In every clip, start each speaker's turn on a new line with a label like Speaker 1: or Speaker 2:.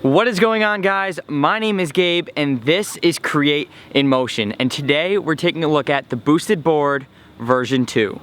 Speaker 1: What is going on, guys? My name is Gabe and this is Create in Motion, and today we're taking a look at the Boosted Board version 2.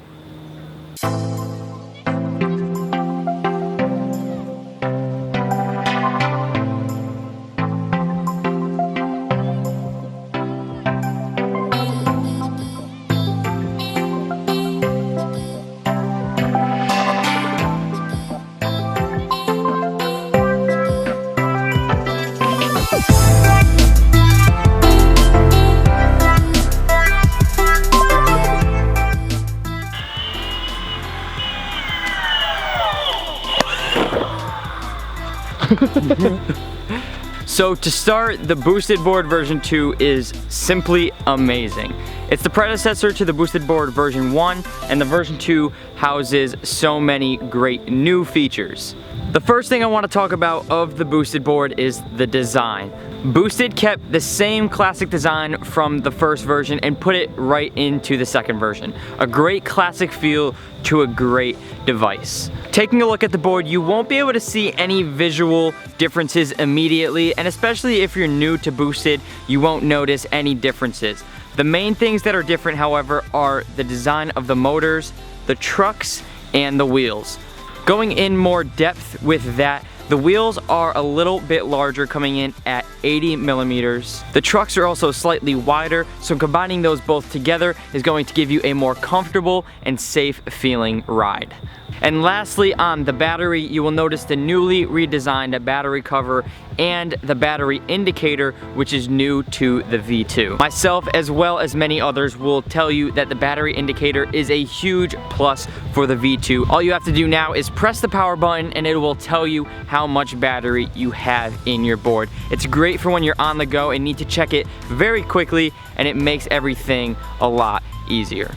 Speaker 1: So to start, the Boosted Board version 2 is simply amazing. It's the predecessor to the Boosted Board version 1, and the version 2 houses so many great new features. The first thing I want to talk about of the Boosted Board is the design. Boosted kept the same classic design from the first version and put it right into the second version. A great classic feel to a great device. Taking a look at the board, you won't be able to see any visual differences immediately, and especially if you're new to Boosted, you won't notice any differences. The main things that are different, however, are the design of the motors, the trucks, and the wheels. Going in more depth with that, the wheels are a little bit larger, coming in at 80 millimeters. The trucks are also slightly wider, so combining those both together is going to give you a more comfortable and safe feeling ride. And lastly, on the battery, you will notice the newly redesigned battery cover and the battery indicator, which is new to the V2. Myself, as well as many others, will tell you that the battery indicator is a huge plus for the V2. All you have to do now is press the power button and it will tell you how much battery you have in your board. It's great for when you're on the go and need to check it very quickly, and it makes everything a lot easier.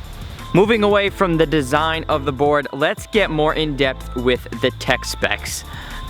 Speaker 1: Moving away from the design of the board, let's get more in depth with the tech specs.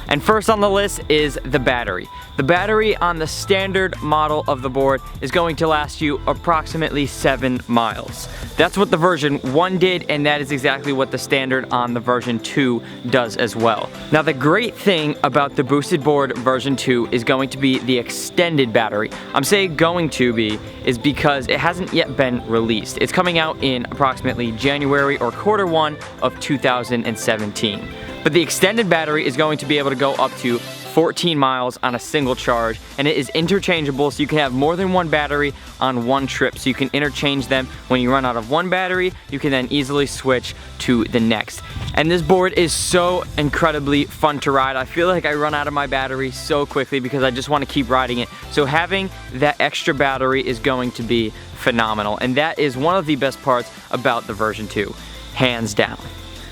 Speaker 1: And first on the list is the battery. The battery on the standard model of the board is going to last you approximately 7 miles. That's what the version 1 did, and that is exactly what the standard on the version 2 does as well. Now, the great thing about the Boosted Board version 2 is going to be the extended battery. I'm saying going to be is because it hasn't yet been released. It's coming out in approximately January or Q1 of 2017. But the extended battery is going to be able to go up to 14 miles on a single charge, and it is interchangeable, so you can have more than one battery on one trip, so you can interchange them. When you run out of one battery, you can then easily switch to the next. And this board is so incredibly fun to ride. I feel like I run out of my battery so quickly because I just want to keep riding it. So having that extra battery is going to be phenomenal, and that is one of the best parts about the version 2, hands down.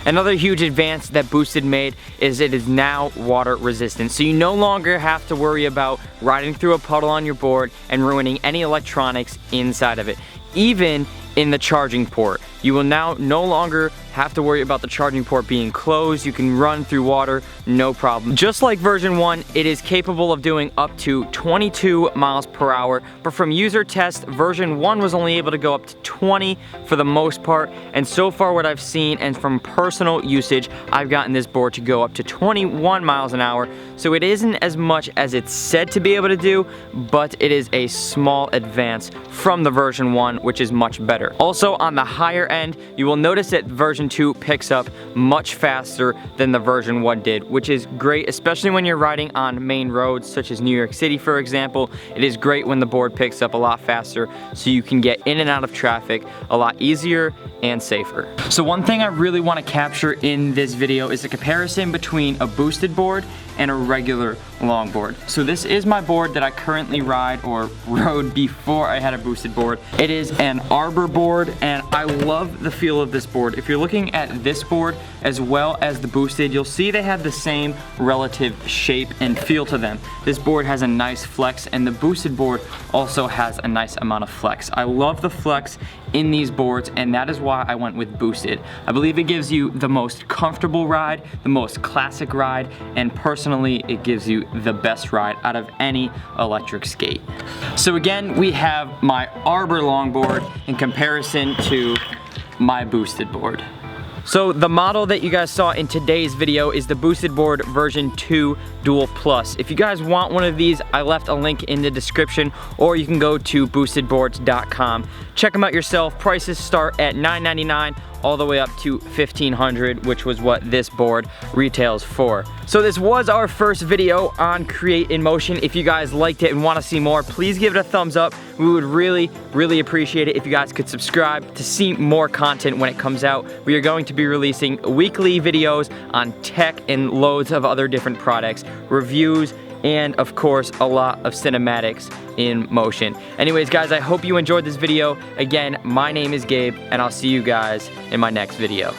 Speaker 1: Another huge advance that Boosted made is it is now water resistant, so you no longer have to worry about riding through a puddle on your board and ruining any electronics inside of it. Even in the charging port, you will now no longer have to worry about the charging port being closed. You can run through water, no problem. Just like version 1, it is capable of doing up to 22 miles per hour, but from user tests, version 1 was only able to go up to 20 for the most part, and so far what I've seen and from personal usage, I've gotten this board to go up to 21 miles an hour, so it isn't as much as it's said to be able to do, but it is a small advance from the version 1, which is much better. Also, on the higher end, you will notice that version 2 picks up much faster than the version 1 did, which is great, especially when you're riding on main roads such as New York City, for example. It is great when the board picks up a lot faster, so you can get in and out of traffic a lot easier and safer. So one thing I really want to capture in this video is the comparison between a Boosted board and a regular longboard. So this is my board that I currently ride, or rode before I had a Boosted board. It is an Arbor board, and I love the feel of this board. If you're looking at this board as well as the Boosted, you'll see they have the same relative shape and feel to them. This board has a nice flex, and the Boosted board also has a nice amount of flex. I love the flex in these boards, and that is why I went with Boosted. I believe it gives you the most comfortable ride, the most classic ride, and personally, it gives you the best ride out of any electric skate. So again, we have my Arbor longboard in comparison to my Boosted board. So the model that you guys saw in today's video is the Boosted board version 2 Dual Plus. If you guys want one of these, I left a link in the description, or you can go to boostedboards.com. Check them out yourself. Prices start at $9.99 all the way up to $1,500, which was what this board retails for. So this was our first video on Create in Motion. If you guys liked it and want to see more, please give it a thumbs up. We would really appreciate it if you guys could subscribe to see more content when it comes out. We are going to be releasing weekly videos on tech and loads of other different products, reviews, and of course a lot of cinematics in motion. Anyways guys, I hope you enjoyed this video. Again, my name is Gabe, and I'll see you guys in my next video.